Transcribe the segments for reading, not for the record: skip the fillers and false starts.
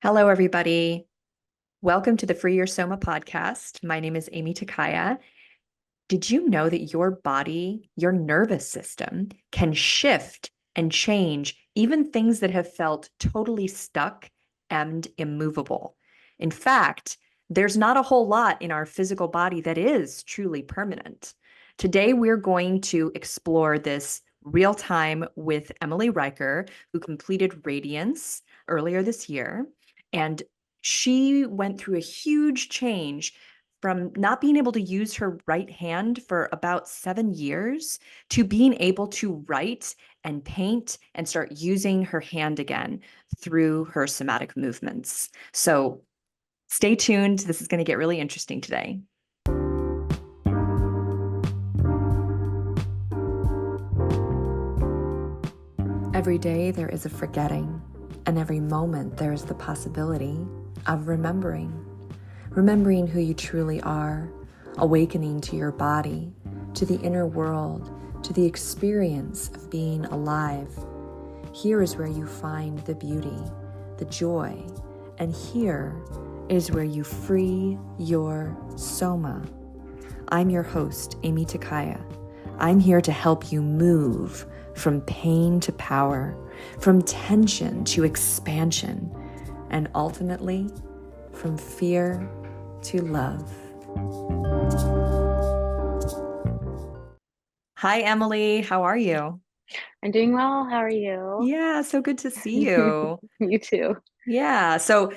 Hello, everybody. Welcome to the Free Your Soma podcast. My name is Amy Takaya. Did you know that your body, your nervous system can shift and change even things that have felt totally stuck and immovable? In fact, there's not a whole lot in our physical body that is truly permanent. Today, we're going to explore this real time with Emily Rieker, who completed Radiance earlier this year. And she went through a huge change from not being able to use her right hand for about 7 years to being able to write and paint and start using her hand again through her somatic movements. So stay tuned. This is going to get really interesting today. Every day there is a forgetting, and every moment there is the possibility of remembering. Remembering who you truly are, awakening to your body, to the inner world, to the experience of being alive. Here is where you find the beauty, the joy, and here is where you free your soma. I'm your host, Amy Takaya. I'm here to help you move from pain to power, from tension to expansion, and ultimately from fear to love. Hi, Emily. How are you? I'm doing well. How are you? Yeah, so good to see you. You too. Yeah. So,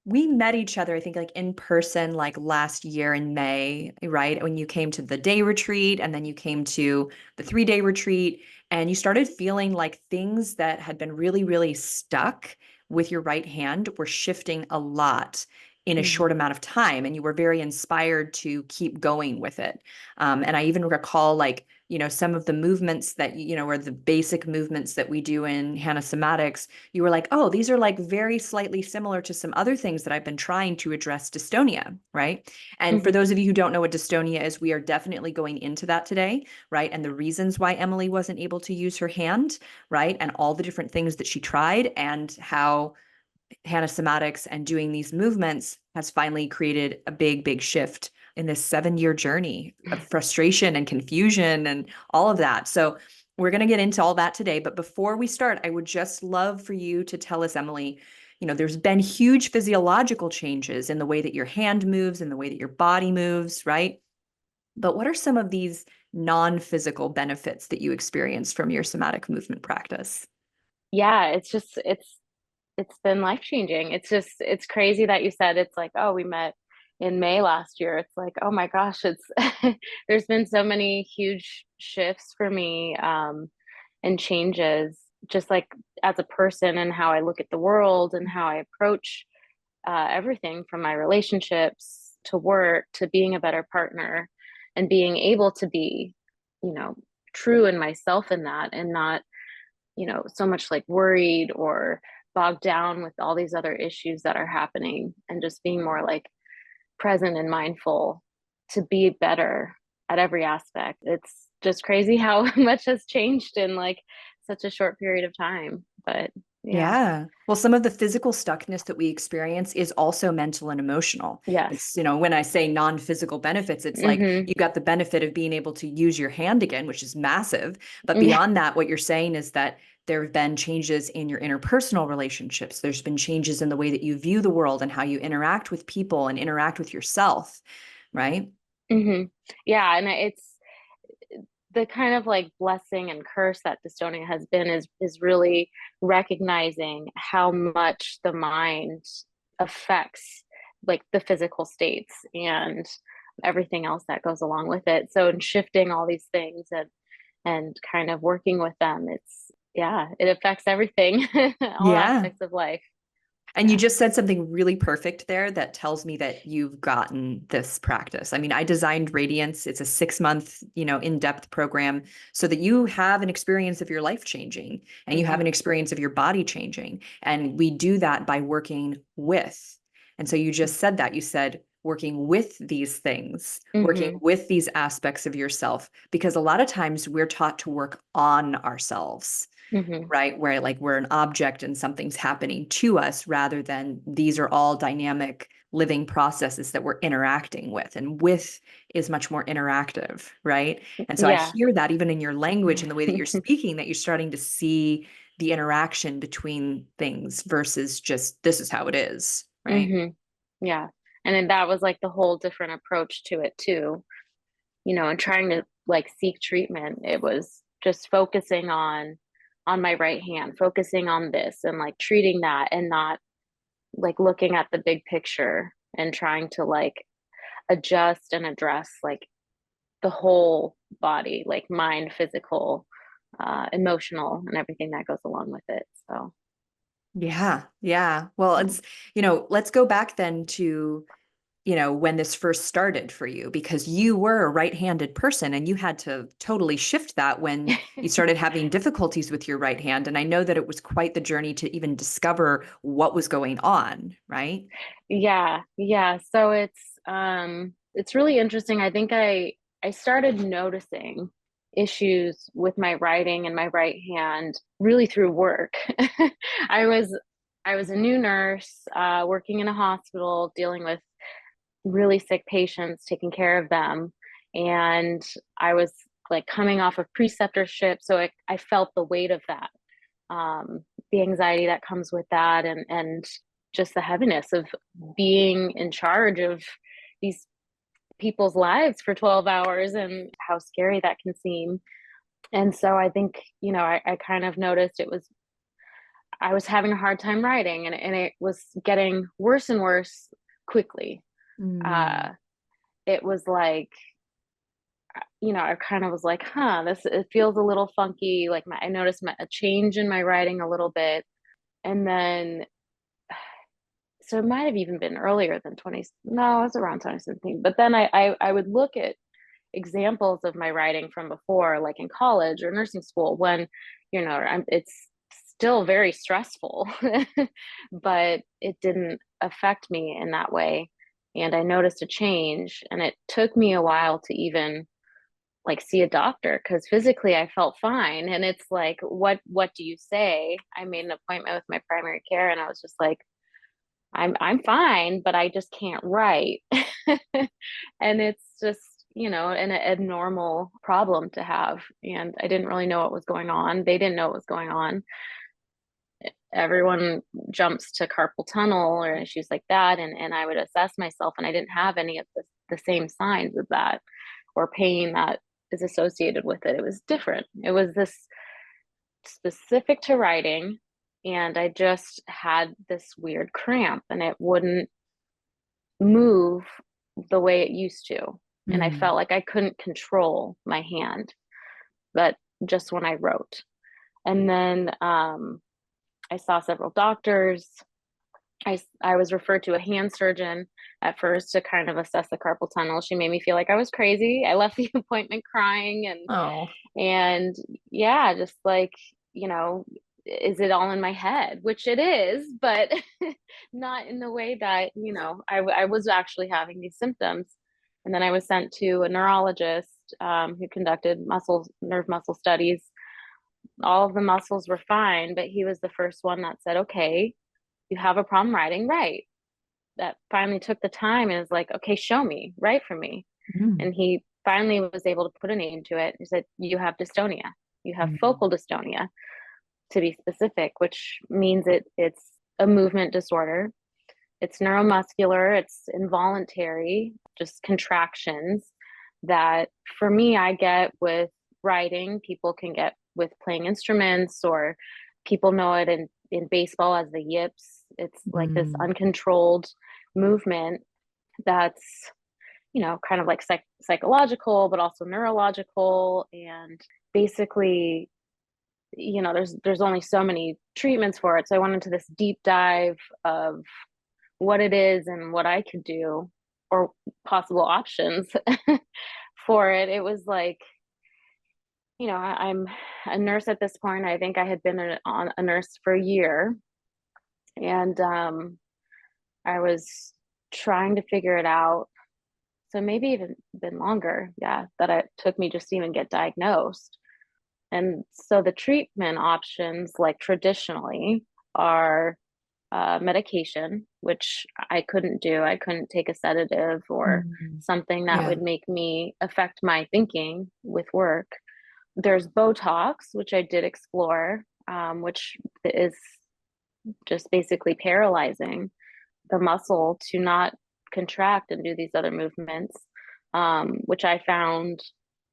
we met each other, I think, like in person, like last year in May, right? When you came to the day retreat and then you came to the 3-day retreat and you started feeling like things that had been really, really stuck with your right hand were shifting a lot in a short Mhm. amount of time. And you were very inspired to keep going with it. And I even recall like, some of the movements that, or the basic movements that we do in Hannah Somatics, you were like, oh, these are like very slightly similar to some other things that I've been trying to address dystonia, right? And for Mhm. those of you who don't know what dystonia is, we are definitely going into that today, right? And the reasons why Emily wasn't able to use her hand, right? And all the different things that she tried and how Hannah Somatics and doing these movements has finally created a big, big shift in this 7-year journey of frustration and confusion and all of that. So we're going to get into all that today. But before we start, I would just love for you to tell us, Emily, there's been huge physiological changes in the way that your hand moves, in the way that your body moves, right? But what are some of these non-physical benefits that you experienced from your somatic movement practice? Yeah, it's been life-changing. It's crazy that you said it's like, oh, we met in May last year. It's like, oh my gosh, it's there's been so many huge shifts for me and changes just like as a person and how I look at the world and how I approach everything from my relationships to work to being a better partner and being able to be, you know, true in myself in that and not, so much like worried or bogged down with all these other issues that are happening and just being more like present and mindful to be better at every aspect. It's just crazy how much has changed in like such a short period of time. But yeah, Yeah. Well, some of the physical stuckness that we experience is also mental and emotional. yes. It's, when I say non-physical benefits, it's like Hmm. you got the benefit of being able to use your hand again, which is massive. But Yeah. beyond that, what you're saying is that there have been changes in your interpersonal relationships. There's been changes in the way that you view the world and how you interact with people and interact with yourself, right? Hmm. Yeah, and it's the kind of like blessing and curse that dystonia has been is really recognizing how much the mind affects like the physical states and everything else that goes along with it. So in shifting all these things and kind of working with them, it's yeah, it affects everything, all Yeah. aspects of life. And you Yeah. just said something really perfect there that tells me that you've gotten this practice. I mean, I designed Radiance. It's a 6-month, in-depth program so that you have an experience of your life changing and you have Hmm. an experience of your body changing. And we do that by working with. And so you just said that. You said working with these things, working Mm-hmm. with these aspects of yourself, because a lot of times we're taught to work on ourselves, Mm-hmm. right? Where like we're an object and something's happening to us rather than these are all dynamic living processes that we're interacting with. And with is much more interactive, right? And so I Yeah. hear that even in your language and the way that you're speaking, that you're starting to see the interaction between things versus just this is how it is, right? Mm-hmm. Yeah. And then that was like the whole different approach to it too, and trying to like seek treatment. It was just focusing on my right hand, focusing on this and like treating that and not like looking at the big picture and trying to like adjust and address like the whole body, like mind, physical, emotional, and everything that goes along with it. So, Yeah, yeah. Well, it's, let's go back then to, when this first started for you, because you were a right-handed person and you had to totally shift that when you started having difficulties with your right hand. And I know that it was quite the journey to even discover what was going on, right? yeah, yeah. So it's really interesting. I think I started noticing issues with my writing and my right hand really through work. I was I was a new nurse, working in a hospital, dealing with really sick patients, taking care of them. And I was like coming off of preceptorship. So I felt the weight of that, the anxiety that comes with that, and just the heaviness of being in charge of these people's lives for 12 hours and how scary that can seem. And so I think, I kind of noticed I was having a hard time writing, and it was getting worse and worse quickly. Mm. Uh, it was like, I kind of was like, huh, it feels a little funky. Like I noticed a change in my writing a little bit. And then, so it might have even been earlier than 20, no, it was around 2017. But then I would look at examples of my writing from before, like in college or nursing school, when, it's still very stressful, but it didn't affect me in that way. And I noticed a change, and it took me a while to even like see a doctor because physically I felt fine. And it's like, what do you say? I made an appointment with my primary care, and I was just like, I'm fine, but I just can't write. And it's just, an abnormal problem to have. And I didn't really know what was going on. They didn't know what was going on. Everyone jumps to carpal tunnel or issues like that. And I would assess myself, and I didn't have any of the same signs of that or pain that is associated with it. It was different. It was this specific to writing. And I just had this weird cramp, and it wouldn't move the way it used to. And I Mm. felt like I couldn't control my hand, but just when I wrote. And then I saw several doctors. I was referred to a hand surgeon at first to kind of assess the carpal tunnel. She made me feel like I was crazy. I left the appointment crying, Oh. and yeah, just like, you know, is it all in my head? Which it is, but not in the way that, I was actually having these symptoms. And then I was sent to a neurologist, who conducted nerve muscle studies. All of the muscles were fine, but he was the first one that said, okay, you have a problem writing, right? That finally took the time and was like, okay, show me, write for me. Mm. And he finally was able to put a name to it. He said, you have dystonia. You have Mm. focal dystonia, to be specific, which means it's a movement disorder. It's neuromuscular, it's involuntary, just contractions that for me I get with writing. People can get with playing instruments, or people know it in baseball as the yips. It's like this Mm. uncontrolled movement that's, kind of like psychological, but also neurological. And basically, there's only so many treatments for it. So I went into this deep dive of what it is and what I could do, or possible options for it. It was like, I'm a nurse at this point. I think I had been a nurse for a year. And I was trying to figure it out. So maybe even been longer, yeah, that it took me just to even get diagnosed. And so the treatment options, like traditionally, are medication, which I couldn't do. I couldn't take a sedative or Mm. something that Yeah. would make me affect my thinking with work. There's Botox, which I did explore, which is just basically paralyzing the muscle to not contract and do these other movements, which I found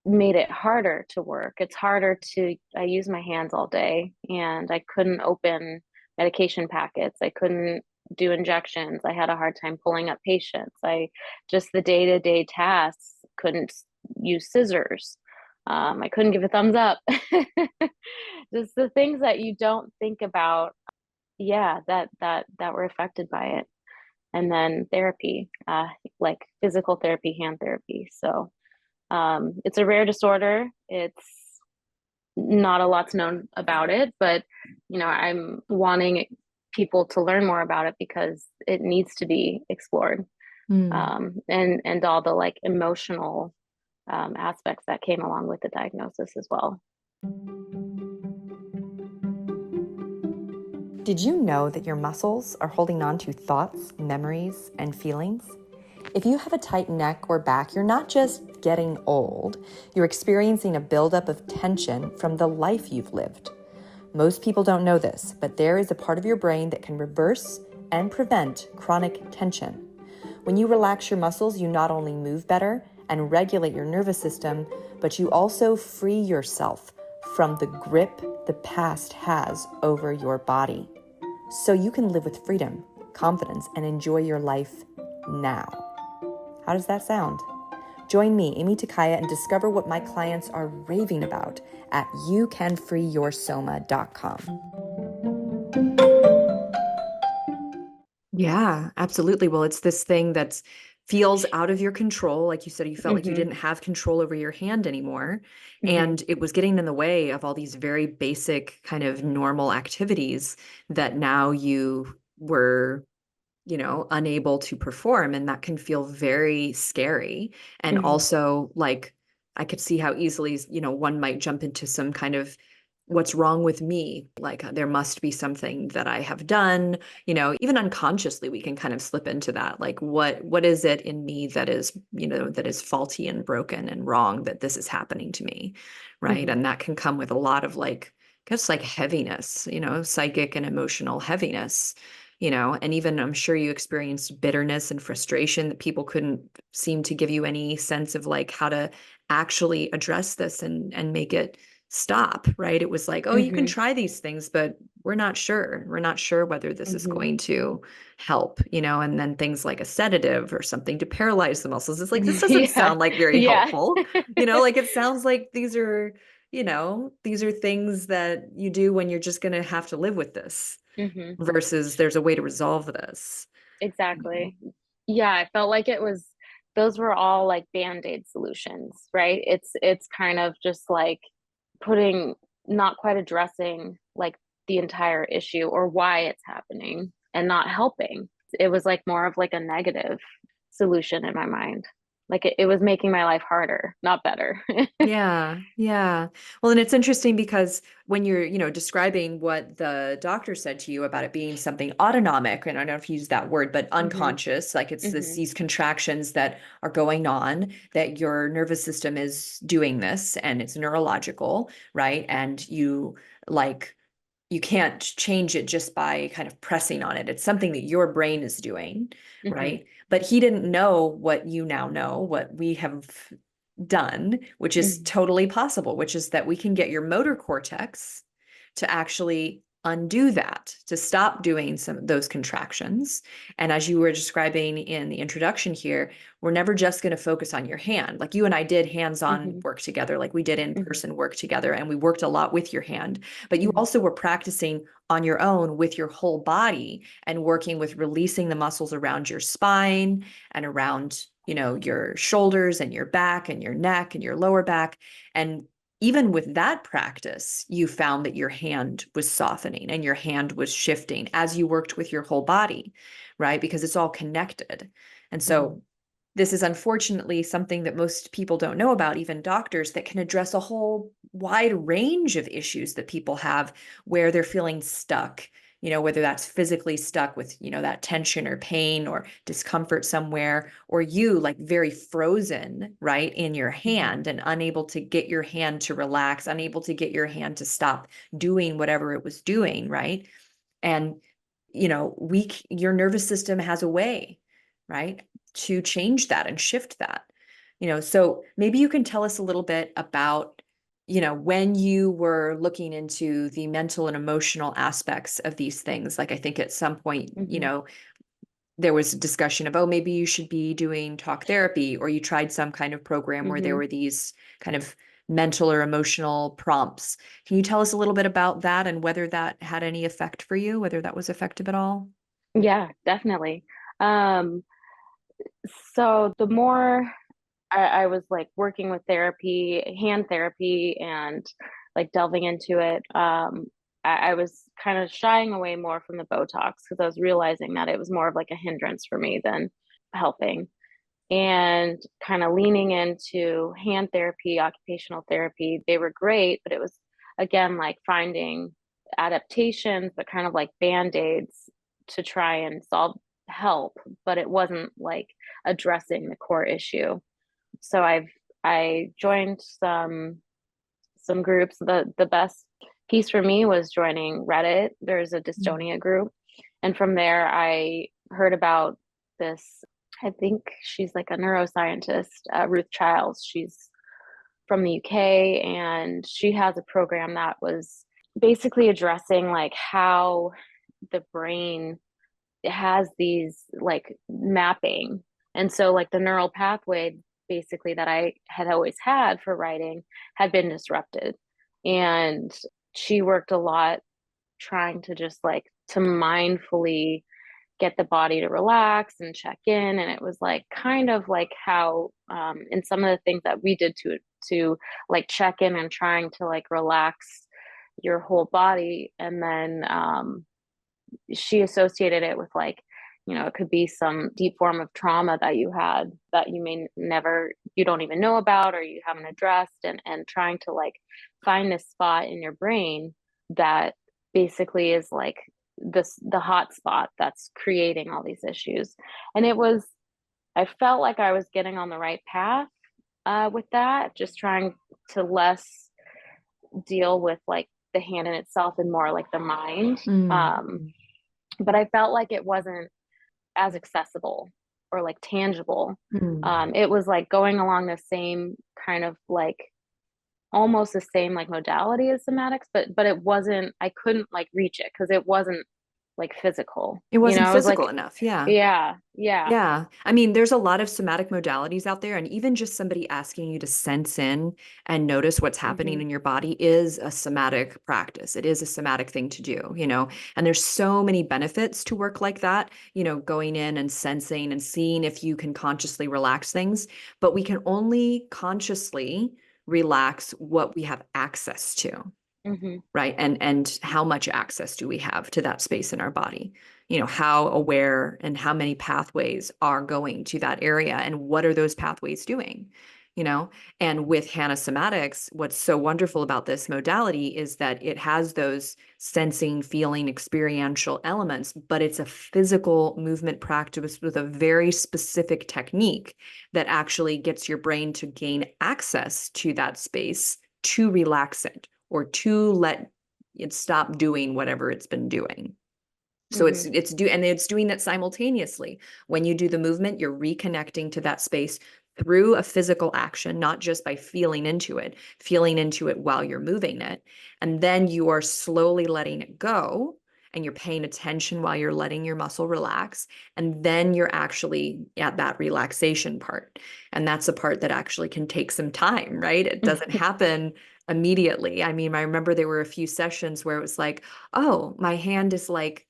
made it harder to work. It's harder to, I use my hands all day and I couldn't open medication packets. I couldn't do injections. I had a hard time pulling up patients. I just the day to day tasks couldn't use scissors. I couldn't give a thumbs up. Just the things that you don't think about, yeah, that were affected by it. And then therapy, like physical therapy, hand therapy. So it's a rare disorder. It's not a lot's known about it, but I'm wanting people to learn more about it because it needs to be explored. Mm. And all the like emotional aspects that came along with the diagnosis as well. Did you know that your muscles are holding on to thoughts, memories, and feelings? If you have a tight neck or back, you're not just getting old, you're experiencing a buildup of tension from the life you've lived. Most people don't know this, but there is a part of your brain that can reverse and prevent chronic tension. When you relax your muscles, you not only move better and regulate your nervous system, but you also free yourself from the grip the past has over your body. So you can live with freedom, confidence, and enjoy your life now. How does that sound? Join me, Amy Takaya, and discover what my clients are raving about at youcanfreeyoursoma.com. Yeah, absolutely. Well, it's this thing that feels out of your control. Like you said, you felt like you Mm-hmm. didn't have control over your hand anymore. Mm-hmm. And it was getting in the way of all these very basic kind of normal activities that now you were unable to perform. And that can feel very scary. And Mm-hmm. also, like, I could see how easily, one might jump into some kind of what's wrong with me? Like, there must be something that I have done, even unconsciously, we can kind of slip into that. Like, what is it in me that is, that is faulty and broken and wrong that this is happening to me? Right. Mm-hmm. And that can come with a lot of like, I guess like heaviness, psychic and emotional heaviness, and even I'm sure you experienced bitterness and frustration that people couldn't seem to give you any sense of like how to actually address this and make it stop, right? It was like, oh, you can Mm-hmm. try these things, but we're not sure. We're not sure whether this is Mm-hmm. going to help, and then things like a sedative or something to paralyze the muscles. It's like, this doesn't Yeah. sound like very Yeah. helpful, like it sounds like these are things that you do when you're just going to have to live with this Mm-hmm. versus there's a way to resolve this. Exactly. Yeah, I felt like it was those were all like band-aid solutions, right? It's kind of just like putting not quite addressing like the entire issue or why it's happening and not helping. It was like more of like a negative solution in my mind. Like it was making my life harder, not better. Yeah, yeah. Well, and it's interesting because when you're, describing what the doctor said to you about it being something autonomic, and I don't know if you use that word, but Hmm. unconscious, like it's Hmm. these contractions that are going on, that your nervous system is doing this and it's neurological, right? And like you can't change it just by kind of pressing on it. It's something that your brain is doing, Hmm. right? But he didn't know what you now know, what we have done, which is Hmm. totally possible, which is that we can get your motor cortex to actually undo that, to stop doing some of those contractions. And as you were describing in the introduction here, we're never just going to focus on your hand. Like you and I did hands-on Hmm. work together, like we did Hmm. in-person work together, and we worked a lot with your hand, but you Hmm. also were practicing on your own with your whole body and working with releasing the muscles around your spine and around your shoulders and your back and your neck and your lower back, and even with that practice, you found that your hand was softening and your hand was shifting as you worked with your whole body, right? Because it's all connected. And Hmm. so this is unfortunately something that most people don't know about, even doctors, that can address a whole wide range of issues that people have where they're feeling stuck, whether that's physically stuck with, that tension or pain or discomfort somewhere, or you like very frozen, right, in your Hmm. hand and unable to get your hand to relax, unable to get your hand to stop doing whatever it was doing, right? And, your nervous system has a way, right, to change that and shift that. So maybe you can tell us a little bit about, when you were looking into the mental and emotional aspects of these things. Like I think at some point, Hmm. there was a discussion of, oh, maybe you should be doing talk therapy, or you tried some kind of program where there Hmm. were these kind of mental or emotional prompts. Can you tell us a little bit about that and whether that had any effect for you, whether that was effective at all? Yeah, definitely. Um, so the more I was like working with therapy, hand therapy, and like delving into it, I was kind of shying away more from the Botox because I was realizing that it was more of like a hindrance for me than helping. And kind of leaning into hand therapy, occupational therapy, they were great, but it was again like finding adaptations, but kind of like band-aids to try and solve help, but it wasn't like addressing the core issue. So I joined some groups. The best piece for me was joining Reddit. There's a Mm. dystonia group, and from there I heard about this. I think she's like a neuroscientist, Ruth Childs. She's from the UK, and she has a program that was basically addressing like how the brain has these like mapping. And so like the neural pathway basically that I had always had for writing had been disrupted. And she worked a lot trying to just like to mindfully get the body to relax and check in. And it was like kind of like how in some of the things that we did to like check in and trying to like relax your whole body. And then she associated it with like, it could be some deep form of trauma that you had that you may never, you don't even know about or you haven't addressed, and trying to like find this spot in your brain that basically is like the hot spot that's creating all these issues. And I felt like I was getting on the right path with that, just trying to less deal with like the hand in itself and more like the mind. Um, Mm. but I felt like it wasn't as accessible or like tangible. Mm. It was like going along the same kind of like almost the same like modality as somatics, but it wasn't. I couldn't like reach it because it wasn't like physical. It wasn't It was physical like enough. Yeah. yeah, yeah. Yeah. I mean, there's a lot of somatic modalities out there, and even just somebody asking you to sense in and notice what's happening Hmm. in your body is a somatic practice. It is a somatic thing to do. And there's so many benefits to work like that, going in and sensing and seeing if you can consciously relax things. But we can only consciously relax what we have access to, Hmm. right? And how much access do we have to that space in our body? How aware and how many pathways are going to that area, and what are those pathways doing? you know and with Hannah Somatics, what's so wonderful about this modality is that it has those sensing, feeling, experiential elements, but it's a physical movement practice with a very specific technique that actually gets your brain to gain access to that space to relax it, or to let it stop doing whatever it's been doing. So Hmm. it's doing that simultaneously. When you do the movement, you're reconnecting to that space through a physical action, not just by feeling into it while you're moving it. And then you are slowly letting it go, and you're paying attention while you're letting your muscle relax. And then you're actually at that relaxation part. And that's a part that actually can take some time, right? It doesn't happen immediately. I mean, I remember there were a few sessions where it was like, oh, my hand is like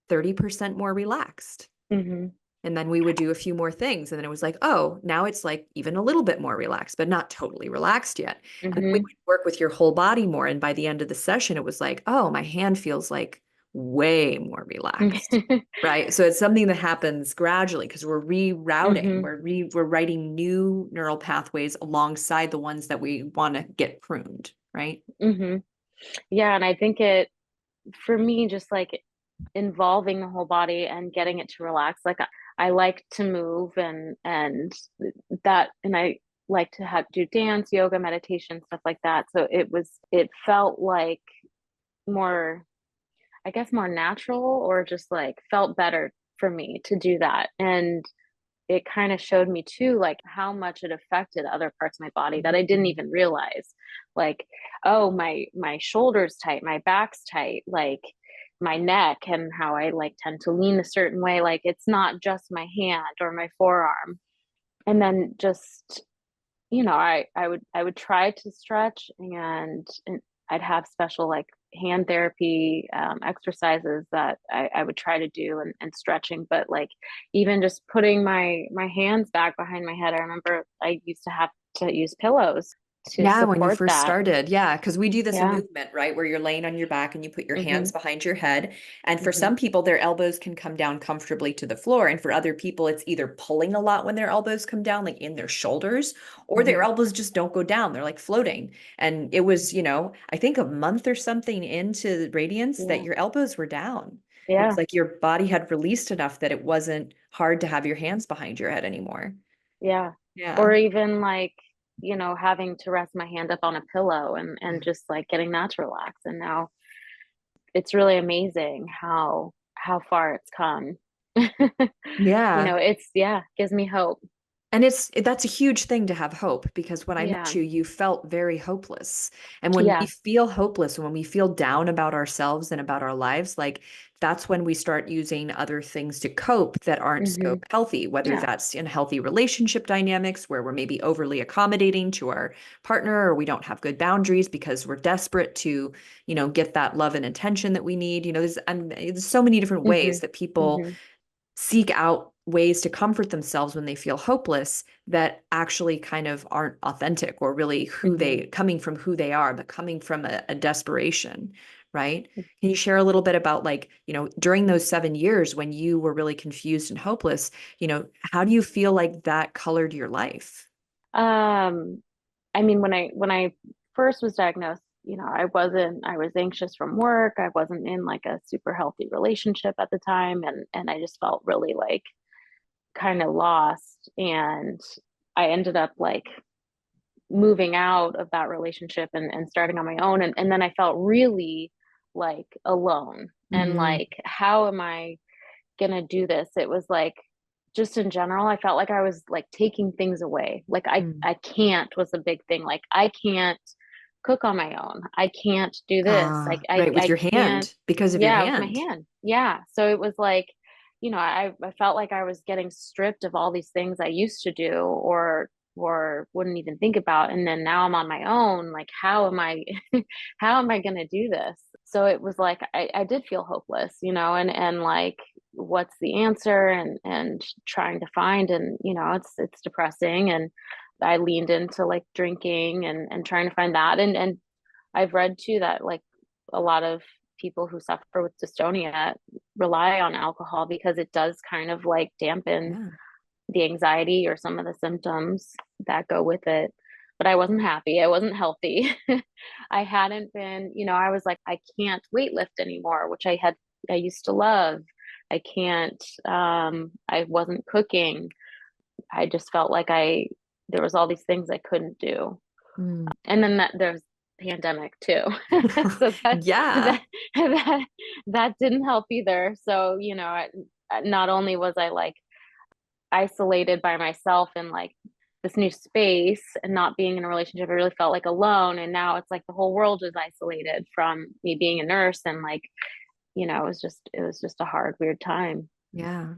30% more relaxed. Hmm. And then we would do a few more things. And then it was like, oh, now it's like even a little bit more relaxed, but not totally relaxed yet. And then we Mm-hmm. would work with your whole body more. And by the end of the session, it was like, oh, my hand feels like way more relaxed. Right. So it's something that happens gradually because we're rerouting, Mm-hmm. we're writing new neural pathways alongside the ones that we want to get pruned. Right. Mm-hmm. Yeah. And I think for me, just like involving the whole body and getting it to relax, like I like to move and I like to do dance, yoga, meditation, stuff like that. So it felt like more, I guess, more natural, or just like felt better for me to do that. And it kind of showed me too, like how much it affected other parts of my body that I didn't Mhm. even realize. Like, oh, my shoulders tight, my back's tight, like my neck, and how I like tend to lean a certain way. Like it's not just my hand or my forearm. And then just, I would try to stretch, and I'd have special like hand therapy exercises that I would try to do, and stretching. But like even just putting my hands back behind my head, I remember I used to have to use pillows to Yeah, when you support first that. started. Yeah, because we do this Yeah. movement, right? Where you're laying on your back and you put your Hmm. hands behind your head. And for Hmm. some people, their elbows can come down comfortably to the floor. And for other people, it's either pulling a lot when their elbows come down, like in their shoulders, or their Hmm. elbows just don't go down. They're like floating. And it was, I think a month or something into the Radiance that Yeah. your elbows were down. It was Yeah. like your body had released enough that it wasn't hard to have your hands behind your head anymore. Yeah. Or Yeah. even like, having to rest my hand up on a pillow and just like getting that to relax. And now it's really amazing how far it's come. Yeah. It's, yeah, gives me hope. And that's a huge thing to have hope because when I met Yeah. you, you felt very hopeless. And when we Yeah. feel hopeless, when we feel down about ourselves and about our lives, like that's when we start using other things to cope that aren't so Hmm. healthy, whether Yeah. that's in healthy relationship dynamics where we're maybe overly accommodating to our partner, or we don't have good boundaries because we're desperate to, get that love and attention that we need. There's so many different Hmm. ways that people Hmm. seek out ways to comfort themselves when they feel hopeless that actually kind of aren't authentic or really Hmm. coming from who they are, but coming from a desperation, right? Can you share a little bit about like, during those 7 years when you were really confused and hopeless, how do you feel like that colored your life? Um, I mean, when I first was diagnosed, I was anxious from work. I wasn't in like a super healthy relationship at the time, and I just felt really like kind of lost. And I ended up like moving out of that relationship and starting on my own. And then I felt really like alone, and Mm, like, how am I gonna do this? It was like, just in general, I felt like I was like taking things away. Like mm. I can't was a big thing. Like I can't cook on my own. I can't do this. Like Ah, I right, with I your can't. hand, because of your Yeah, with my hand. hand. Yeah. So it was like, I felt like I was getting stripped of all these things I used to do, or wouldn't even think about. And then now I'm on my own. Like, how am I how am I gonna do this? So it was like I did feel hopeless, and like, what's the answer, and trying to find. And it's depressing. And I leaned into like drinking and trying to find that. And I've read too that like a lot of people who suffer with dystonia rely on alcohol because it does kind of like dampen Yeah. the anxiety or some of the symptoms that go with it. But I wasn't happy. I wasn't healthy. I hadn't been, I was like, I can't weightlift anymore, which I used to love. I can't, I wasn't cooking. I just felt like there was all these things I couldn't do. Mm. And then there's pandemic too. So Yeah. that, that, that didn't help either. So, not only was I like isolated by myself in like this new space and not being in a relationship, I really felt like alone. And now it's like the whole world is isolated from me being a nurse. And like, it was just a hard, weird time. Yeah.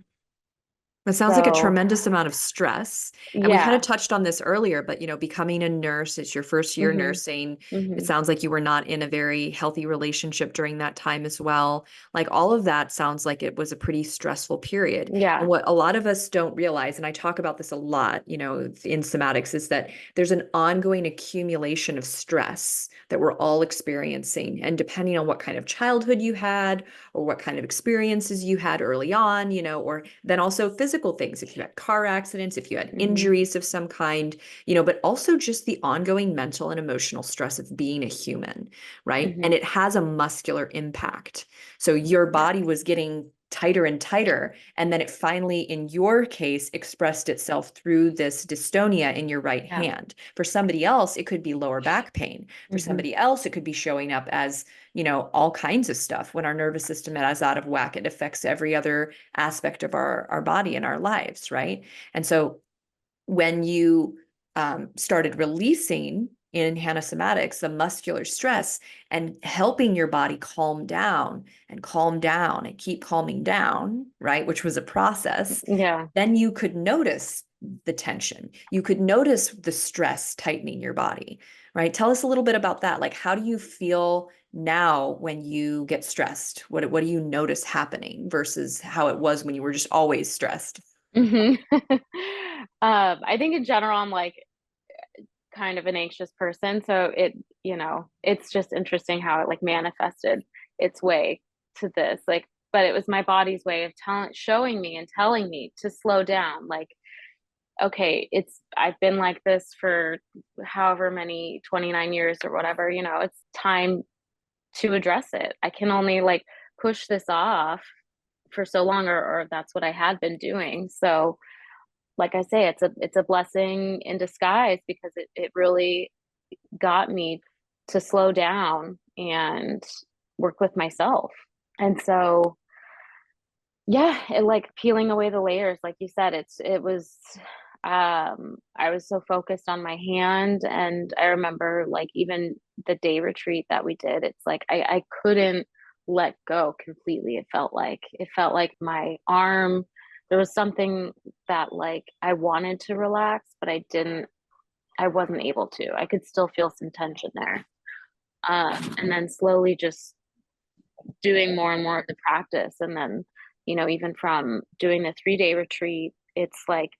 It sounds like a So tremendous amount of stress. And we kind of yeah. touched on this earlier, but becoming a nurse, it's your first year Hmm. nursing. It Hmm. sounds like you were not in a very healthy relationship during that time as well. Like all of that sounds like it was a pretty stressful period. And Yeah. what a lot of us don't realize, and I talk about this a lot, in somatics, is that there's an ongoing accumulation of stress that we're all experiencing. And depending on what kind of childhood you had, or what kind of experiences you had early on, or then also physical things, if you had car accidents, if you had Hmm. injuries of some kind, but also just the ongoing mental and emotional stress of being a human, right? And Hmm. it has a muscular impact. So your body was getting tighter and tighter. And then it finally, in your case, expressed itself through this dystonia in your right Yeah. hand. For somebody else, it could be lower back pain. For Hmm. somebody else, it could be showing up as all kinds of stuff. When our nervous system is out of whack, it affects every other aspect of our body and our lives, right? And so when you started releasing in Hannah Somatics the muscular stress and helping your body calm down and keep calming down, right? Which was a process, Yeah. then you could notice the tension. You could notice the stress tightening your body, right? Tell us a little bit about that. Like, how do you feel now when you get stressed? What do you notice happening versus how it was when you were just always stressed? Hmm. I think in general, I'm like kind of an anxious person. So it's just interesting how it like manifested its way to this. Like, but it was my body's way of showing me and telling me to slow down. Like, okay, I've been like this for however many 29 years or whatever, it's time to address it. I can only like push this off for so long, or that's what I had been doing. So like I say, it's a blessing in disguise because it really got me to slow down and work with myself. And so yeah, it like peeling away the layers, like you said, it was I was so focused on my hand. And I remember like even the day retreat that we did, it's like I couldn't let go completely. It felt like my arm, there was something that like I wanted to relax, but I wasn't able to. I could still feel some tension there. And then slowly just doing more and more of the practice. And then, even from doing the 3 day retreat, it's like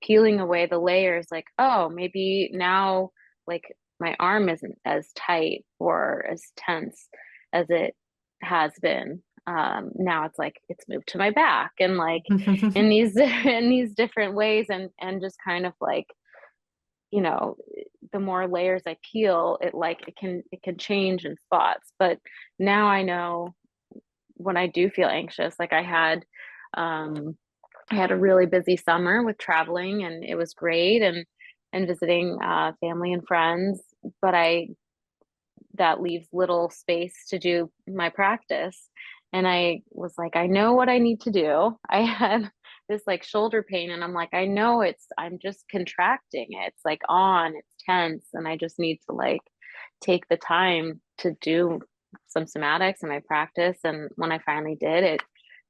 peeling away the layers, like, oh, maybe now, like, my arm isn't as tight or as tense as it has been. Now it's like it's moved to my back, and like in these in these different ways, and just kind of like, you know the more layers I peel, it can change in spots. But now I know when I do feel anxious, like um I had a really busy summer with traveling, and it was great, and visiting family and friends, but I that leaves little space to do my practice. And I was like, I know what I need to do. I had this like shoulder pain, and I'm like, I know I'm just contracting it. It's like it's tense, and I just need to like take the time to do some somatics in my practice. And when I finally did it,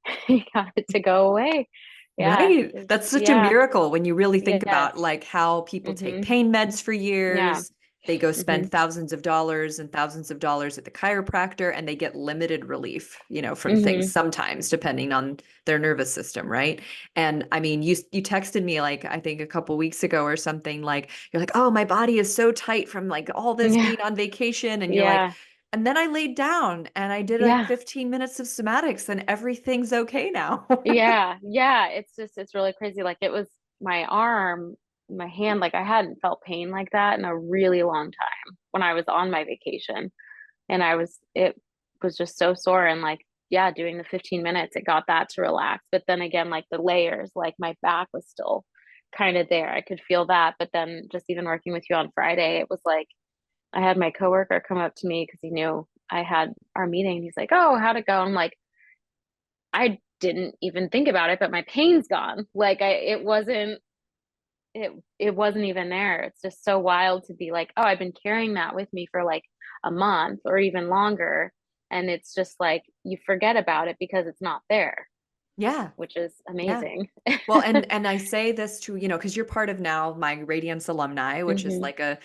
I got it to go away. Yeah. Right. That's such a Yeah. miracle when you really think Yes. about like how people take Mhm. pain meds for Yeah. years. They go spend Mhm. thousands of dollars and thousands of dollars at the chiropractor and they get limited relief, from things Mhm. sometimes depending on their nervous system, right? And I mean, you texted me like I think a couple weeks ago or something like you're like, "Oh, my body is so tight from like all this Yeah. being on vacation." And you're like, Yeah. and then I laid down and I did like Yeah. 15 minutes of somatics and everything's okay now. Yeah. Yeah. It's really crazy. Like it was my arm, my hand, like I hadn't felt pain like that in a really long time when I was on my vacation. And it was just so sore. And like, yeah, doing the 15 minutes, it got that to relax. But then again, like the layers, like my back was still kind of there. I could feel that. But then just even working with you on Friday, it was like I had my coworker come up to me because he knew I had our meeting. He's like, "Oh, how'd it go?" I'm like, I didn't even think about it, but my pain's gone. Like it wasn't even there. It's just so wild to be like, oh, I've been carrying that with me for like a month or even longer. And it's just like you forget about it because it's not there. Yeah. which is Yeah. amazing. Well, and I say this to, because you're part of now my Radiance alumni, which is Hmm. like a,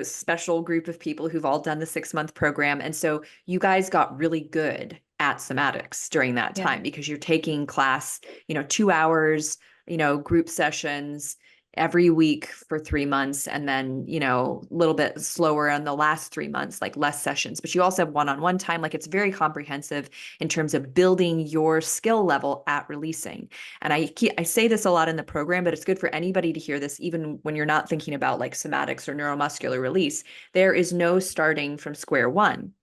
special group of people who've all done the 6-month program. And so you guys got really good at somatics during that Yeah. time because you're taking class, 2 hours, group sessions every week for 3 months, and then, a little bit slower on the last 3 months, like less sessions. But you also have one-on-one time. Like it's very comprehensive in terms of building your skill level at releasing. And I say this a lot in the program, but it's good for anybody to hear this, even when you're not thinking about like somatics or neuromuscular release. There is no starting from square one.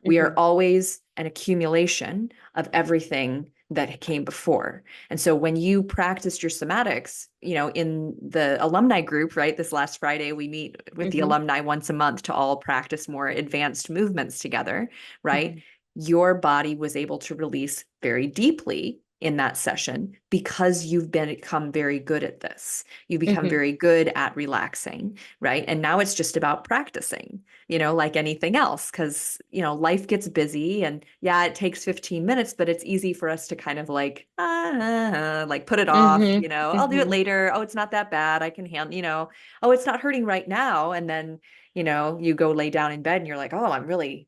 We are Hmm. always an accumulation of everything that came before. And so when you practiced your somatics, in the alumni group, right, this last Friday, we meet with the Hmm. alumni once a month to all practice more advanced movements together, right? Hmm. Your body was able to release very deeply in that session because you've become very good at this. You become Hmm. very good at relaxing, right? And now it's just about practicing, like anything else, because, life gets busy and yeah, it takes 15 minutes, but it's easy for us to kind of like, like put it off, Hmm. I'll do it Hmm. later. Oh, it's not that bad. I can handle, oh, it's not hurting right now. And then, you go lay down in bed and you're like, oh, it really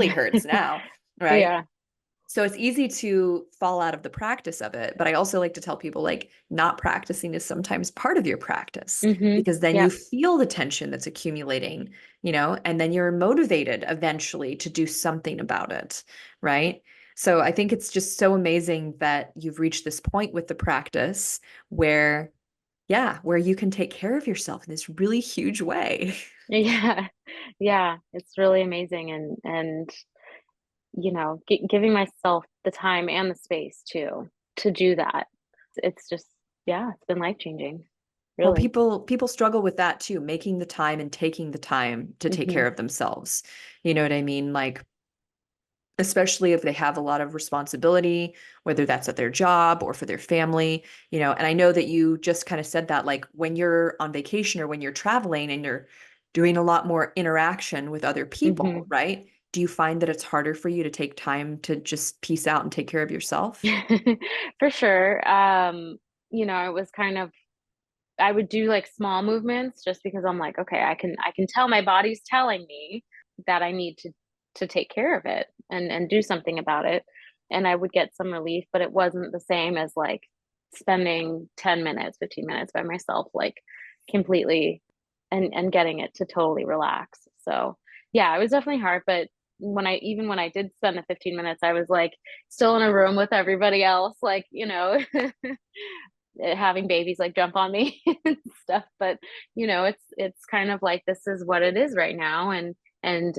hurts now, right? Yeah. So it's easy to fall out of the practice of it. But I also like to tell people like not practicing is sometimes part of your practice Hmm. because then you Yeah. feel the tension that's accumulating, and then you're motivated eventually to do something about it. Right. So I think it's just so amazing that you've reached this point with the practice where, yeah, where you can take care of yourself in this really huge way. Yeah. Yeah. It's really amazing. And giving myself the time and the space to do that. It's just, yeah, it's been life changing, Well, really. people struggle with that too, making the time and taking the time to take Hmm. care of themselves. You know what I mean? Like, especially if they have a lot of responsibility, whether that's at their job or for their family, and I know that you just kind of said that, like when you're on vacation or when you're traveling and you're doing a lot more interaction with other Hmm. people, right? Do you find that it's harder for you to take time to just peace out and take care of yourself? For sure. It was kind of, I would do like small movements just because I'm like, okay, I can tell my body's telling me that I need to take care of it and do something about it. And I would get some relief, but it wasn't the same as like spending 10 minutes, 15 minutes by myself, like completely and getting it to totally relax. So yeah, it was definitely hard, but when I did spend the 15 minutes, I was like still in a room with everybody else, like, having babies like jump on me and stuff. But it's kind of like this is what it is right now, and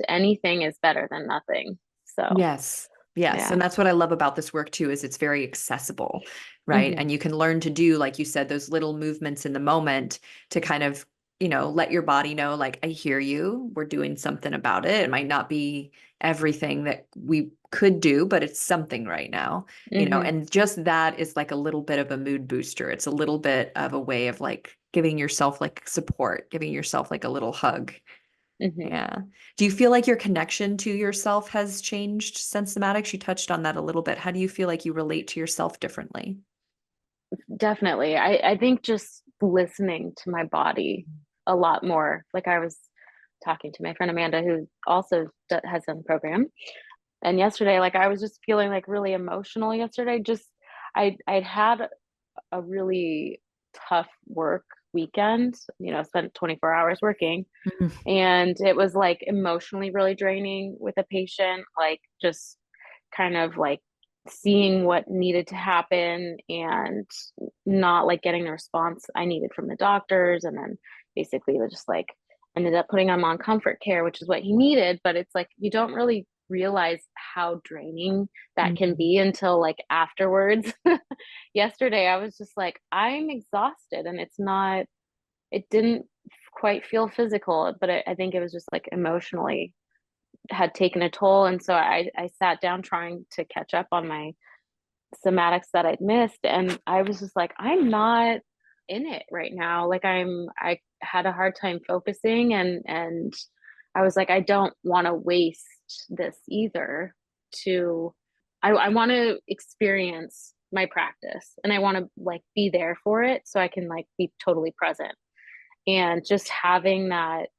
anything is better than nothing. So Yes. Yes. yeah. And that's what I love about this work too, is it's very accessible, right? Hmm. And you can learn to do, like you said, those little movements in the moment to kind of, let your body know, like, I hear you. We're doing something about it. It might not be everything that we could do, but it's something right now, Hmm. and just that is like a little bit of a mood booster. It's a little bit of a way of like giving yourself like support, giving yourself like a little hug. Hmm. Yeah. Do you feel like your connection to yourself has changed since somatics? You touched on that a little bit. How do you feel like you relate to yourself differently? Definitely. I think just listening to my body a lot more. Like I was talking to my friend Amanda, who also has done the program. And yesterday, like I was just feeling like really emotional yesterday. Just I'd had a really tough work weekend, spent 24 hours working. Mhm. And it was like emotionally really draining with a patient, like just kind of like seeing what needed to happen and not like getting the response I needed from the doctors. And then basically they just like ended up putting him on comfort care, which is what he needed. But it's like you don't really realize how draining that can Mhm. be until like afterwards. Yesterday, I was just like, I'm exhausted, and it didn't quite feel physical, but I think it was just like emotionally had taken a toll. And so I sat down trying to catch up on my somatics that I'd missed. And I was just like, I'm not in it right now. Like I had a hard time focusing, and I was like, I don't want to waste this either to, I want to experience my practice and I want to like be there for it so I can like be totally present. And just having that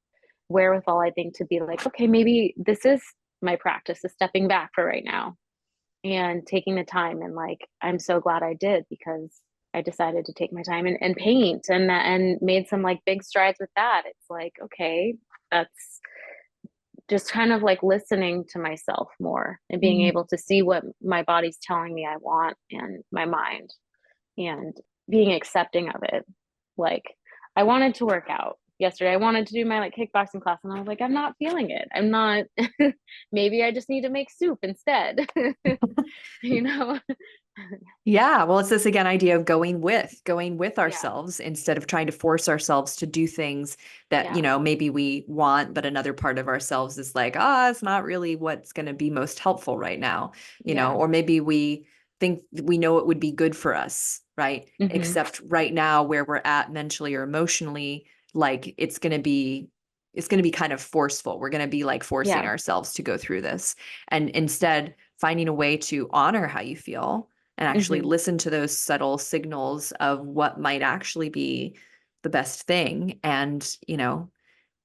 wherewithal, I think, to be like, okay, maybe this is my practice, is stepping back for right now and taking the time. And like, I'm so glad I did, because I decided to take my time and paint and made some like big strides with that. It's like, okay, that's just kind of like listening to myself more and being Mhm. able to see what my body's telling me I want, and my mind, and being accepting of it. Like, I wanted to work out yesterday. I wanted to do my like kickboxing class, and I was like, I'm not feeling it. I'm not. Maybe I just need to make soup instead. you know? Yeah, well, it's this again idea of going with Yeah. ourselves instead of trying to force ourselves to do things that, Yeah. maybe we want, but another part of ourselves is like, it's not really what's going to be most helpful right now, Yeah. or maybe we think we know it would be good for us, right? Hmm. Except right now where we're at mentally or emotionally, like it's going to be kind of forceful. We're going to be like forcing Yeah. ourselves to go through this. And instead, finding a way to honor how you feel and actually Hmm. listen to those subtle signals of what might actually be the best thing, and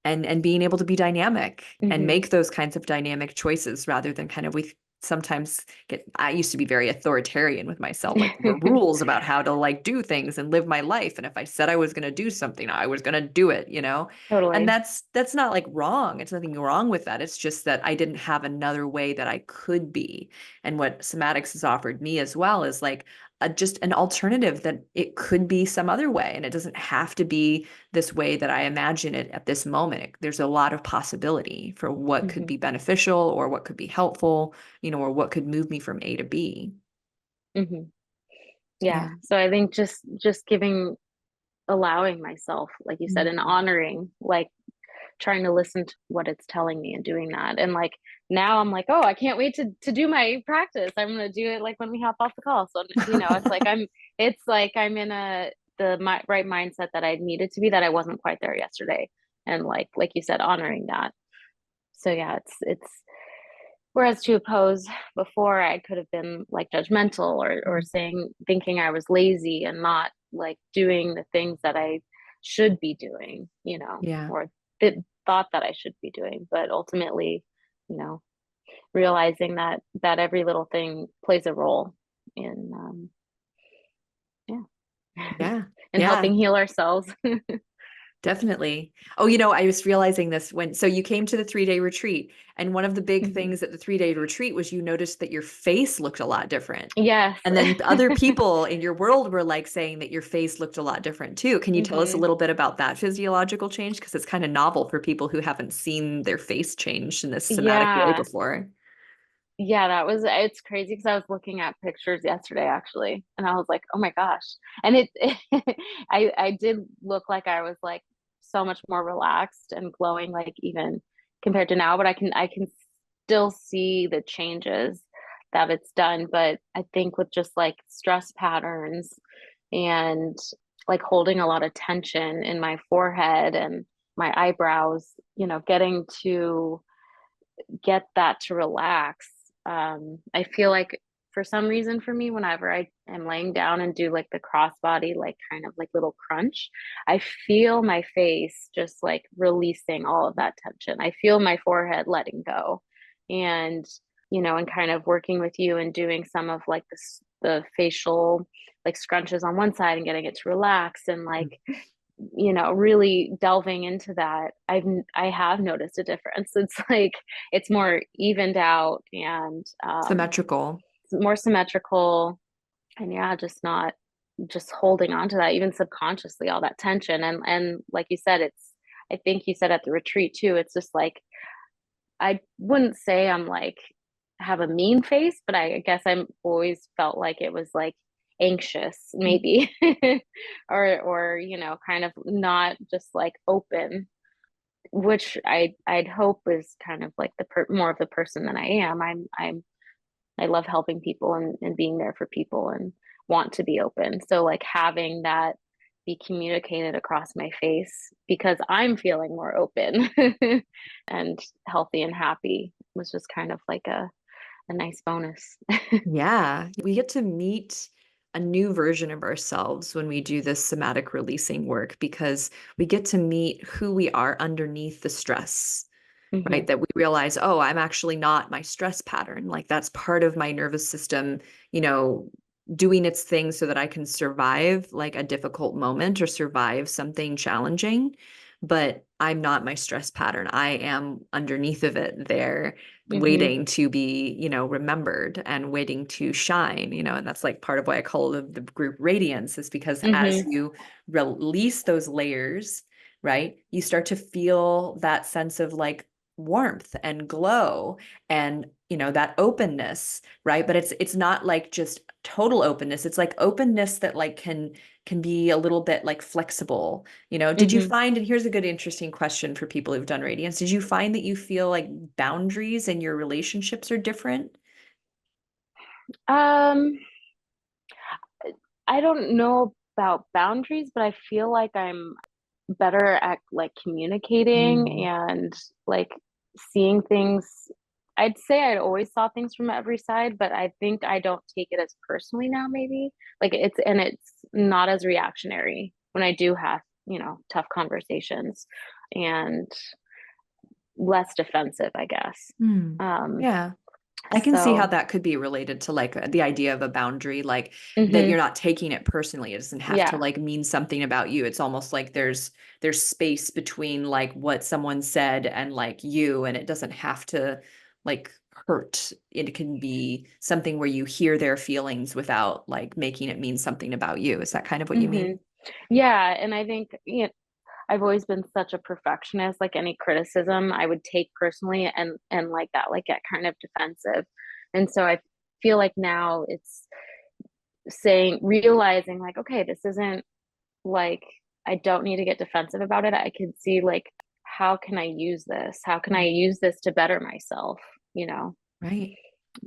and being able to be dynamic and Hmm. make those kinds of dynamic choices rather than kind of we sometimes get I used to be very authoritarian with myself, like there were rules about how to like do things and live my life, and if I said I was going to do something I was going to do it. And Totally. that's not like wrong. It's nothing wrong with that. It's just that I didn't have another way that I could be. And what somatics has offered me as well is like just an alternative, that it could be some other way, and it doesn't have to be this way that I imagine it at this moment. There's a lot of possibility for what could Hmm. be beneficial or what could be helpful, or what could move me from A to B. Hmm. Yeah. Yeah. So I think just giving, allowing myself, like you said, Mm. and honoring, like trying to listen to what it's telling me and doing that. And like now I'm like, oh, I can't wait to do my practice. I'm gonna do it like when we hop off the call. So it's like I'm in right mindset that I needed to be, that I wasn't quite there yesterday. And like you said, honoring that. So yeah, it's whereas to oppose before, I could have been like judgmental, or saying, thinking I was lazy and not like doing the things that I should be doing, Yeah. or thought that I should be doing. But ultimately, you know, realizing that every little thing plays a role in, yeah, Yeah. in Yeah. helping heal ourselves. Definitely. Oh, I was realizing this so you came to the 3-day retreat, and one of the big Mhm. things at the 3-day retreat was you noticed that your face looked a lot different. Yes. And then other people in your world were like saying that your face looked a lot different too. Can you tell us a Hmm. little bit about that physiological change? Because it's kind of novel for people who haven't seen their face change in this somatic way Yeah. before. Yeah, it's crazy, because I was looking at pictures yesterday actually, and I was like, oh my gosh. And I did look like I was like so much more relaxed and glowing, like even compared to now, but I can still see the changes that it's done. But I think with just like stress patterns and like holding a lot of tension in my forehead and my eyebrows, getting to get that to relax. I feel like for some reason, for me, whenever I am laying down and do like the crossbody, like kind of like little crunch, I feel my face just like releasing all of that tension. I feel my forehead letting go. And, and kind of working with you and doing some of like the facial like scrunches on one side and getting it to relax, and like really delving into that, I have noticed a difference. It's like it's more evened out, and Symmetrical. more symmetrical, and yeah, just not just holding on to that even subconsciously, all that tension. And like you said, it's, I think you said at the retreat too, it's just like, I wouldn't say I'm like have a mean face, but I guess I'm always felt like it was like anxious maybe, or kind of not just like open, which I'd hope is kind of like more of the person that I am. I love helping people, and being there for people, and want to be open. So like having that be communicated across my face, because I'm feeling more open and healthy and happy, was just kind of like a nice bonus. Yeah, we get to meet a new version of ourselves when we do this somatic releasing work because we get to meet who we are underneath the stress, right? Hmm. That we realize, oh, I'm actually not my stress pattern. Like that's part of my nervous system, you know, doing its thing so that I can survive like a difficult moment or survive something challenging. But I'm not my stress pattern. I am underneath of it there, Hmm. waiting to be, remembered and waiting to shine, and that's like part of why I call the group radiance, is because as Hmm. you release those layers, right, you start to feel that sense of like warmth and glow and that openness, right? But it's not like just total openness. It's like openness that like can be a little bit like flexible. Did you Hmm. find, and here's a good interesting question for people who've done radiance, did you find that you feel like boundaries in your relationships are different? Um, I don't know about boundaries, but I feel like I'm better at like communicating Mm, and like seeing things. I'd say I always saw things from every side, but I think I don't take it as personally now, maybe. Like it's not as reactionary when I do have, tough conversations, and less defensive, I guess. mm. Um, Yeah. I can see how so that could be related to like the idea of a boundary, like that hmm. you're not taking it personally. It doesn't have to Yeah. like mean something about you. It's almost like there's space between like what someone said and like you, and it doesn't have to like hurt. It can be something where you hear their feelings without like making it mean something about you. Is that kind of what you Hmm. mean? Yeah, and I think I've always been such a perfectionist. Like any criticism, I would take personally and like that, like get kind of defensive. And so I feel like now it's realizing like, okay, this isn't like I don't need to get defensive about it. I can see like how can I use this? How can I Mm. use this to better myself? You know, Right.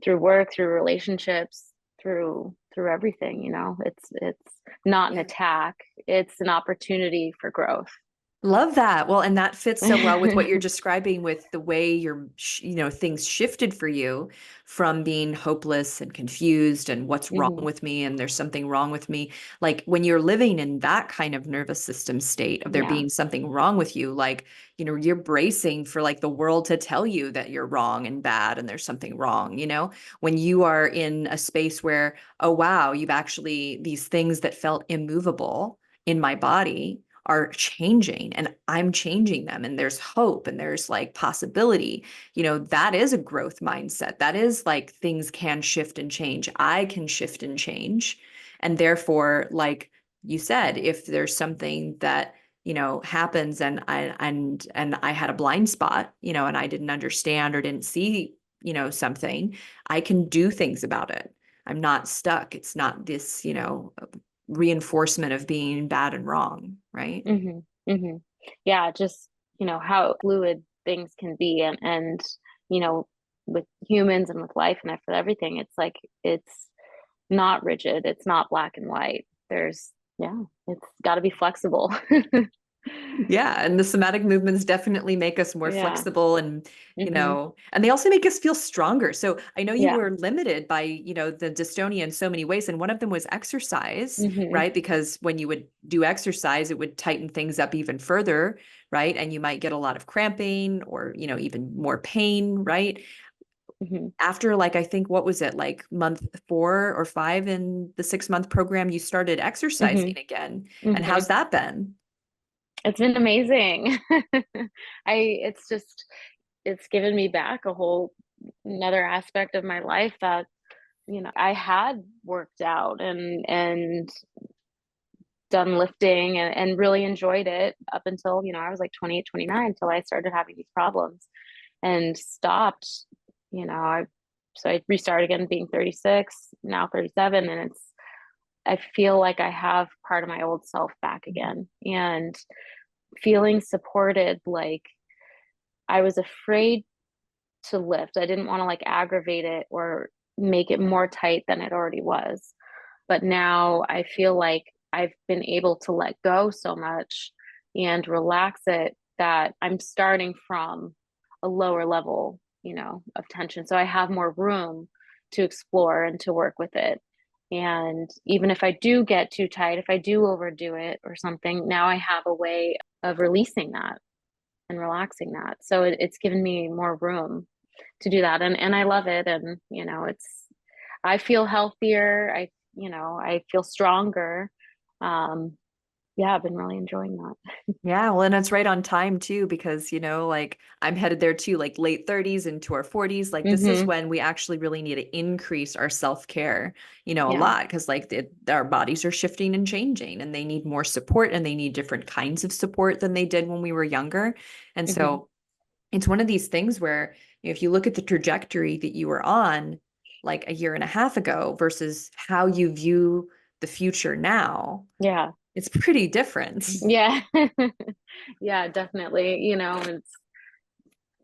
through work, through relationships, through everything. It's not an Yeah. attack. It's an opportunity for growth. Love that. Well, and that fits so well with what you're describing with the way things shifted for you from being hopeless and confused and what's wrong Hmm. with me and there's something wrong with me. Like when you're living in that kind of nervous system state of there Yeah. being something wrong with you, like, you're bracing for like the world to tell you that you're wrong and bad and there's something wrong. When you are in a space where, oh, wow, you've actually, these things that felt immovable in my body are changing and I'm changing them and there's hope and there's like possibility. That is a growth mindset. That is like things can shift and change. I can shift and change. And therefore, like you said, if there's something that happens and I had a blind spot, and I didn't understand or didn't see, something, I can do things about it. I'm not stuck. It's not this, reinforcement of being bad and wrong, right? Hmm. Hmm. Yeah, just how fluid things can be, and you know with humans and with life and with everything, it's like it's not rigid. It's not black and white. There's yeah, it's got to be flexible. Yeah, and the somatic movements definitely make us more Yeah. flexible and, Hmm. and they also make us feel stronger. So I know you Yeah. were limited by, the dystonia in so many ways, and one of them was exercise, Hmm. right? Because when you would do exercise, it would tighten things up even further, right? And you might get a lot of cramping or, even more pain, right? Hmm. After like, I think, what was it, like month 4 or 5 in the 6-month program, you started Hmm. exercising again. And Hmm. how's that been? It's been amazing. It's just it's given me back a whole another aspect of my life that I had worked out and done lifting and really enjoyed it up until I was like 28, 29 until I started having these problems and stopped. I restarted again being 36, now 37, and I feel like I have part of my old self back again and feeling supported. Like I was afraid to lift. I didn't want to like aggravate it or make it more tight than it already was. But now I feel like I've been able to let go so much and relax it that I'm starting from a lower level, of tension. So I have more room to explore and to work with it. And even if I do get too tight, if I do overdo it or something, now I have a way of releasing that and relaxing that. So it's given me more room to do that. And I love it. And, I feel healthier. I feel stronger. Um, yeah, I've been really enjoying that. Yeah, well, and it's right on time too, because, like I'm headed there too, like late 30s into our 40s. Like this is Hmm. when we actually really need to increase our self-care, a Yeah. lot, because like our bodies are shifting and changing and they need more support and they need different kinds of support than they did when we were younger. And Hmm. so it's one of these things where if you look at the trajectory that you were on like a year and a half ago versus how you view the future now, Yeah. it's pretty different. Yeah. Yeah, definitely.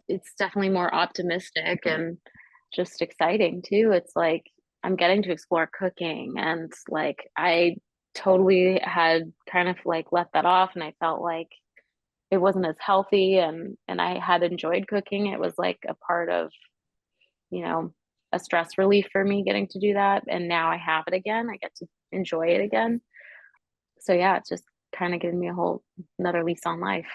It's definitely more optimistic and just exciting too. It's like I'm getting to explore cooking, and like I totally had kind of like let that off, and I felt like it wasn't as healthy, and I had enjoyed cooking. It was like a part of, you know, a stress relief for me getting to do that, and now I have it again. I get to enjoy it again. So yeah, it's just kind of giving me a whole another lease on life.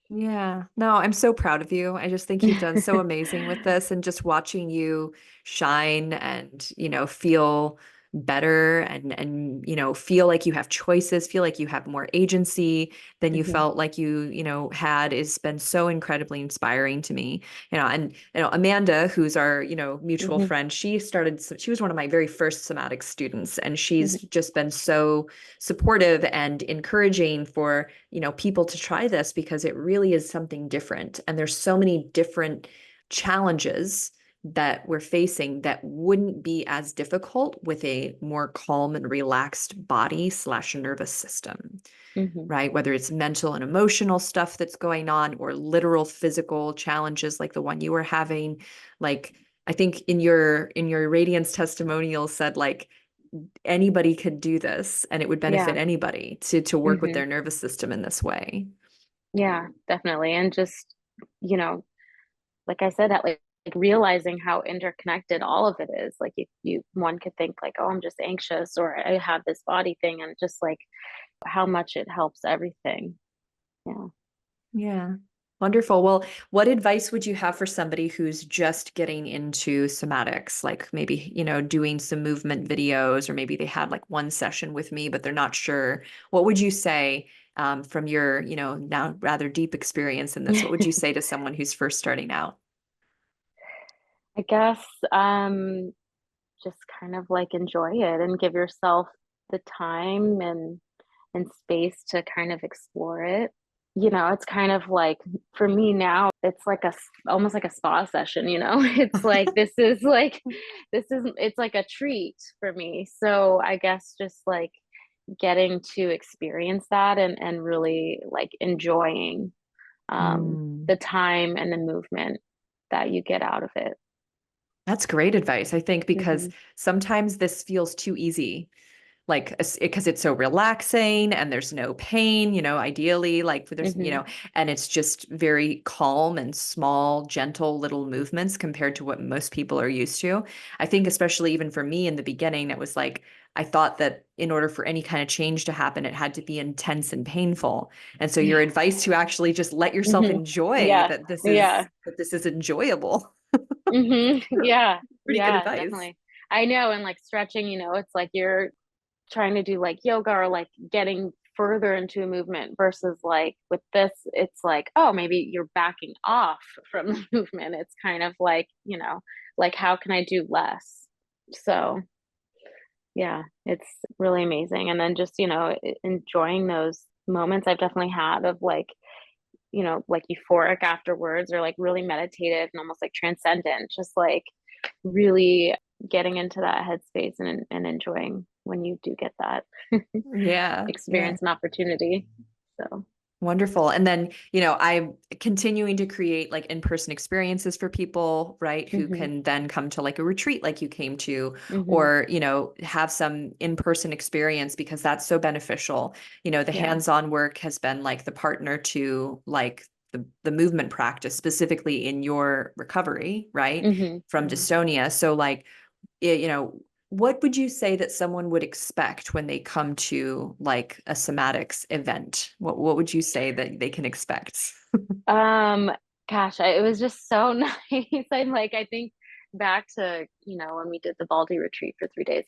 Yeah. No, I'm so proud of you. I just think you've done so amazing with this and just watching you shine and, feel better and feel like you have choices, feel like you have more agency than you Hmm. felt like you had has been so incredibly inspiring to me. And Amanda, who's our, mutual Hmm. friend, she was one of my very first somatic students and she's Hmm. just been so supportive and encouraging for people to try this because it really is something different and there's so many different challenges that we're facing that wouldn't be as difficult with a more calm and relaxed body slash nervous system, Hmm. right? Whether it's mental and emotional stuff that's going on or literal physical challenges like the one you were having. Like I think in your radiance testimonial said like anybody could do this and it would benefit Yeah. anybody to work with Hmm. their nervous system in this way. Yeah, definitely. And just, you know, like I said, that like realizing how interconnected all of it is. Like if you one could think like, oh, I'm just anxious or I have this body thing, and just like how much it helps everything. Yeah. Yeah. Wonderful. Well, what advice would you have for somebody who's just getting into somatics? Like maybe, doing some movement videos, or maybe they had like one session with me, but they're not sure. What would you say from your, now rather deep experience in this? What would you say to someone who's first starting out? I guess just kind of like enjoy it and give yourself the time and space to kind of explore it. It's kind of like for me now, it's like almost like a spa session, It's like it's like a treat for me. So I guess just like getting to experience that and really like enjoying Mm. the time and the movement that you get out of it. That's great advice, I think, because Hmm. sometimes this feels too easy, like because it's so relaxing and there's no pain, ideally, like there's, Hmm. and it's just very calm and small, gentle little movements compared to what most people are used to. I think, especially even for me in the beginning, it was like I thought that in order for any kind of change to happen, it had to be intense and painful. And so your Yeah. advice to actually just let yourself Hmm. enjoy Yeah. that this is Yeah. that this is enjoyable. Yeah. Pretty good Yeah, advice. definitely. I know. And like stretching, it's like you're trying to do like yoga or like getting further into a movement versus like with this, it's like, oh, maybe you're backing off from the movement. It's kind of like, like how can I do less? So yeah, it's really amazing. And then just, enjoying those moments I've definitely had of like, like euphoric afterwards or like really meditative and almost like transcendent, just like really getting into that headspace and enjoying when you do get that Yeah, yeah. experience and opportunity. So, Wonderful. And then, I'm continuing to create like in-person experiences for people, right, who hmm. can then come to like a retreat like you came to, Hmm. or, have some in-person experience because that's so beneficial. The Yeah. hands-on work has been like the partner to like the movement practice, specifically in your recovery, right, Hmm. from Hmm. dystonia. So like, it, what would you say that someone would expect when they come to like a somatics event? What would you say that they can expect? Um, Gosh, it was just so nice. I'm like, I think back to, when we did the Baldy retreat for 3 days,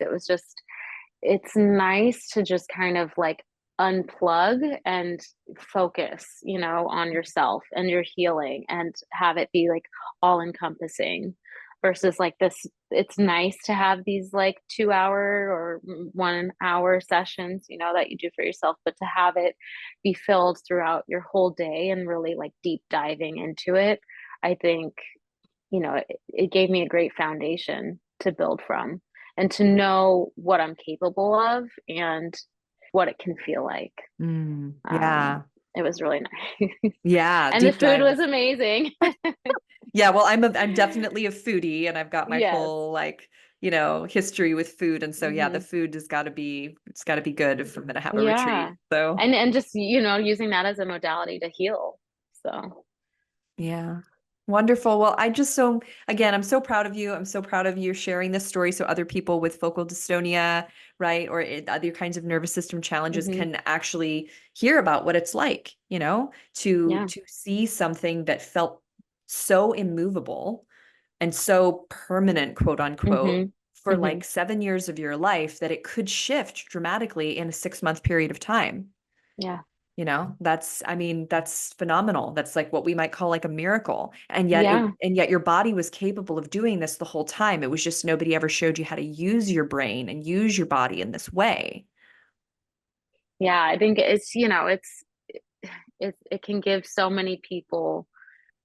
it's nice to just kind of like unplug and focus, on yourself and your healing and have it be like all encompassing versus like this. It's nice to have these like 2 hour or 1 hour sessions, that you do for yourself, but to have it be filled throughout your whole day and really like deep diving into it, I think, it gave me a great foundation to build from and to know what I'm capable of and what it can feel like. Um, Yeah. it was really nice. Yeah. And the Deep food dive. was amazing. Yeah. Well, I'm definitely a foodie and I've got my Yes. whole like, history with food. And so yeah, the Hmm. food it's gotta be good if I'm gonna have a Yeah. retreat. So And just, using that as a modality to heal. So, yeah. Wonderful. Well, again, I'm so proud of you. I'm so proud of you sharing this story so other people with focal dystonia, right, or other kinds of nervous system challenges hmm, can actually hear about what it's like, yeah. to see something that felt so immovable and so permanent, quote unquote, Hmm. for Hmm. like 7 years of your life that it could shift dramatically in a 6-month period of time. Yeah. I mean, that's phenomenal. That's like what we might call like a miracle. Yeah. And yet your body was capable of doing this the whole time. It was just nobody ever showed you how to use your brain and use your body in this way. Yeah. I think it can give so many people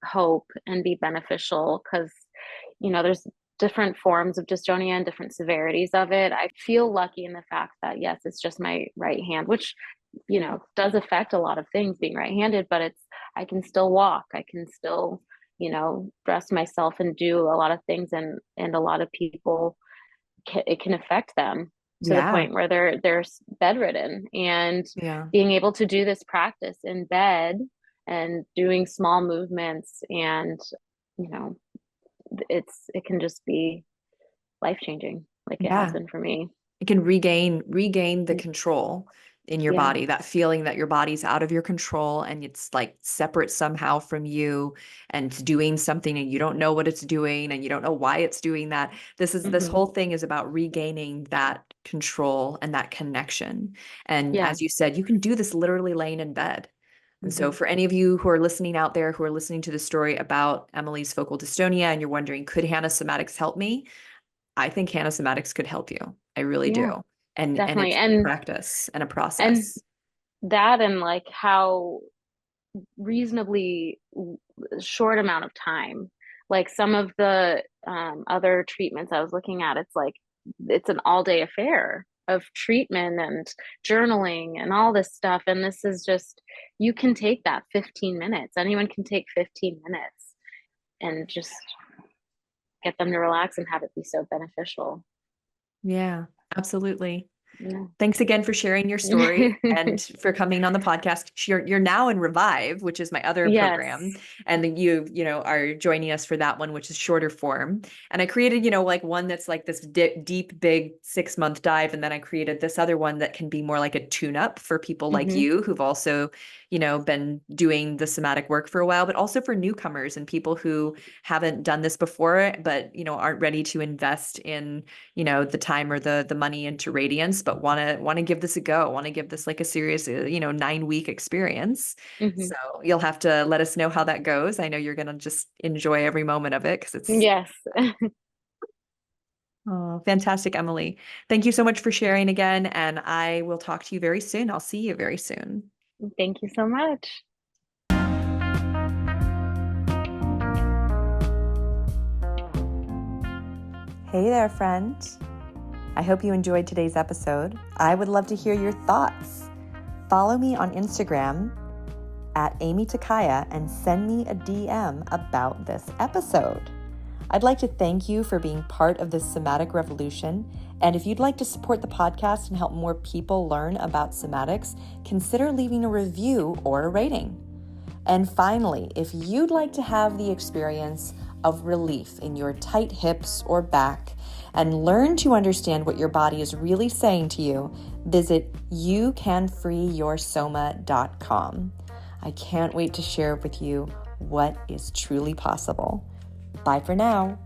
hope and be beneficial because there's different forms of dystonia and different severities of it. I feel lucky in the fact that yes, it's just my right hand, which does affect a lot of things being right-handed, but I can still walk, I can still dress myself and do a lot of things, and a lot of people it can affect them to the Yeah. point where they're bedridden, and Yeah. being able to do this practice in bed and doing small movements, and you know it can just be life changing like it has Yeah. been for me. It can regain the control in your Yeah. body, that feeling that your body's out of your control and it's like separate somehow from you and it's doing something and you don't know what it's doing and you don't know why it's doing that. This Hmm. whole thing is about regaining that control and that connection. And Yeah. as you said, you can do this literally laying in bed. And so, Hmm. for any of you who are listening out there who are listening to the story about Emily's focal dystonia and you're wondering, could Hannah Somatics help me? I think Hannah Somatics could help you. I really Yeah, do. And definitely. it's practice and a And process. that, and like how reasonably short amount of time, like some of the other treatments I was looking at, it's an all day affair of treatment and journaling and all this stuff, and this is just, you can take that 15 minutes, anyone can take 15 minutes and just get them to relax and have it be so beneficial. Yeah, absolutely. Yeah. Thanks again for sharing your story and for coming on the podcast. You're now in Revive, which is my other program, Yes. and then you are joining us for that one, which is shorter form. And I created, like one that's like this deep, big 6-month dive, and then I created this other one that can be more like a tune-up for people like Hmm. you who've also, been doing the somatic work for a while, but also for newcomers and people who haven't done this before, but aren't ready to invest in the time or the money into radiance, but want to give this a go, want to give this like a serious 9-week experience. Hmm. So you'll have to let us know how that goes. I know you're going to just enjoy every moment of it because it's Yes. oh, fantastic, Emily. Thank you so much for sharing again, and I will talk to you very soon. I'll see you very soon. Thank you so much. Hey there, friend. I hope you enjoyed today's episode. I would love to hear your thoughts. Follow me on Instagram at Amy Takaya and send me a DM about this episode. I'd like to thank you for being part of this somatic revolution. And if you'd like to support the podcast and help more people learn about somatics, consider leaving a review or a rating. And finally, if you'd like to have the experience of relief in your tight hips or back and learn to understand what your body is really saying to you, visit youcanfreeyoursoma.com. I can't wait to share with you what is truly possible. Bye for now.